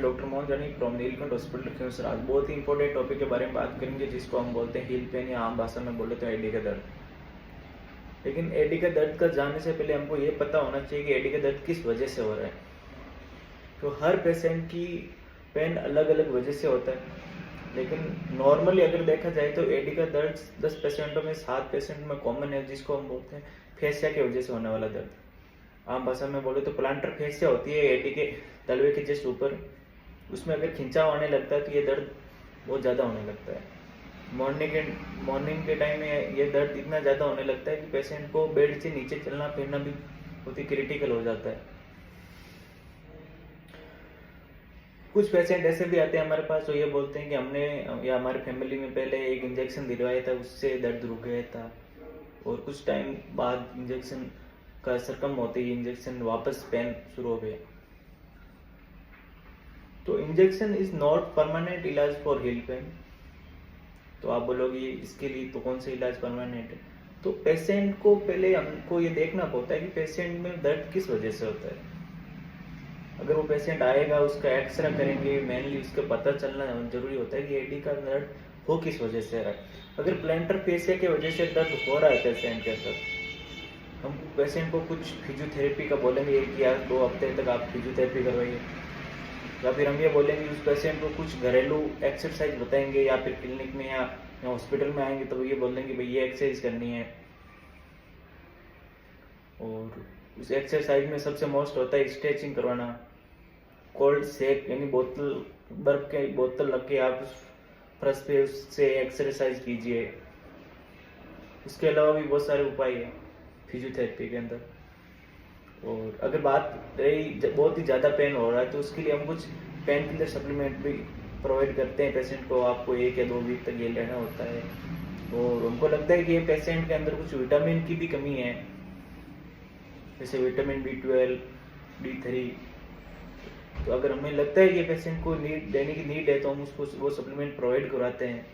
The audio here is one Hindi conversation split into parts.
डॉक्टर मोहन जानी फ्रॉम नीलकंठ हॉस्पिटल खिमसर। आज बहुत ही इंपॉर्टेंट टॉपिक के बारे में बात करेंगे जिसको हम बोलते हैं हील पेन या आम भाषा में बोले तो एडी का दर्द। लेकिन एडी का दर्द का जानने से पहले हमको ये पता होना चाहिए कि एडी का दर्द किस वजह से हो रहा है। तो हर पेशेंट की पेन अलग अलग वजह से होता है, लेकिन नॉर्मली अगर देखा जाए तो एडी का दर्द 10 पेशेंटों में 7 पेशेंट में कॉमन है, जिसको हम बोलते हैं फेसिया की वजह से होने वाला दर्द। आम भाषा में बोले तो प्लांटर फेसिया होती है एडी के तलवे के जस्ट ऊपर, उसमें अगर खिंचाव आने लगता है तो ये दर्द बहुत ज़्यादा होने लगता है। मॉर्निंग के टाइम में ये दर्द इतना ज़्यादा होने लगता है कि पेशेंट को बेड से नीचे चलना फिरना भी बहुत ही क्रिटिकल हो जाता है। कुछ पेशेंट ऐसे भी आते हैं हमारे पास जो ये बोलते हैं कि हमने या हमारी फैमिली में पहले एक इंजेक्शन दिलवाया था, उससे दर्द रुक गया था, और कुछ टाइम बाद इंजेक्शन का असर कम होते ही इंजेक्शन वापस पेन शुरू हो गया। तो इंजेक्शन इज नॉट परमानेंट इलाज फॉर हील पेन। तो आप बोलोगे इसके लिए तो कौन सा इलाज परमानेंट है? तो पेशेंट को पहले हमको ये देखना होता है कि पेशेंट में दर्द किस वजह से होता है। अगर वो पेशेंट आएगा, उसका एक्सरे करेंगे, मेनली उसका पता चलना जरूरी होता है कि एडी का दर्द हो किस वजह से है। अगर प्लांटर फेसिया की वजह से दर्द हो रहा है पेशेंट के अंदर, हम पेशेंट को कुछ फिजियोथेरेपी का बोलेंगे, 1 या 2 हफ्ते तक आप फिजियोथेरेपी करवाइए, या फिर हम ये बोलेंगे उस पेशेंट को कुछ घरेलू एक्सरसाइज बताएंगे, या फिर क्लिनिक में या हॉस्पिटल में आएंगे तो ये बोल देंगे भाई ये एक्सरसाइज करनी है। और उस एक्सरसाइज में सबसे मोस्ट होता है स्ट्रेचिंग करवाना, कोल्ड सेक यानी बोतल बर्फ के बोतल रख के आप फर्श पे उससे एक्सरसाइज कीजिए। उसके अलावा भी बहुत सारे उपाय हैं फिजियोथेरेपी के अंदर। और अगर बात रही बहुत ही ज़्यादा पेन हो रहा है तो उसके लिए हम कुछ पेन किलर सप्लीमेंट भी प्रोवाइड करते हैं पेशेंट को। आपको 1 या 2 वीक तक ये लेना होता है, और उनको लगता है कि ये पेशेंट के अंदर कुछ विटामिन की भी कमी है, जैसे विटामिन B12, D3। तो अगर हमें लगता है कि पेशेंट को नीड देने की नीड है तो हम उसको वो सप्लीमेंट प्रोवाइड कराते हैं।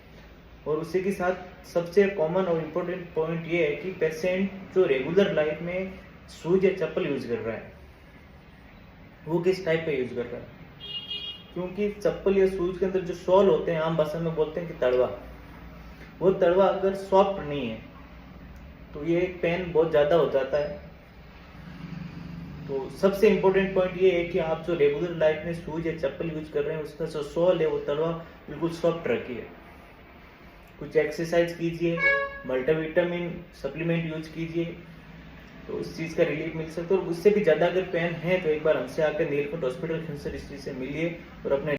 और उसी के साथ सबसे कॉमन और इम्पोर्टेंट पॉइंट ये है कि पेशेंट जो रेगुलर लाइफ में शूज या चप्पल यूज कर रहा है वो किस टाइप का यूज कर रहा है। क्योंकि चप्पल या शूज के अंदर जो सोल होते हैं, आम भाषा में बोलते हैं कि तड़वा, वो तड़वा अगर सॉफ्ट नहीं है तो ये पेन बहुत ज्यादा हो जाता है। तो सबसे इम्पोर्टेंट पॉइंट ये है कि आप जो रेगुलर लाइफ में शूज या चप्पल यूज कर रहे हैं उसका जो सोल है वो तड़वा बिल्कुल सॉफ्ट रखिए। कुछ एक्सरसाइज कीजिए, मल्टीविटामिन सप्लीमेंट यूज कीजिए, तो उस चीज़ का रिलीफ मिल सकता है। और उससे भी ज़्यादा अगर पेन है तो एक बार हमसे आकर नीलकंठ हॉस्पिटल खिमसर से मिलिए और अपने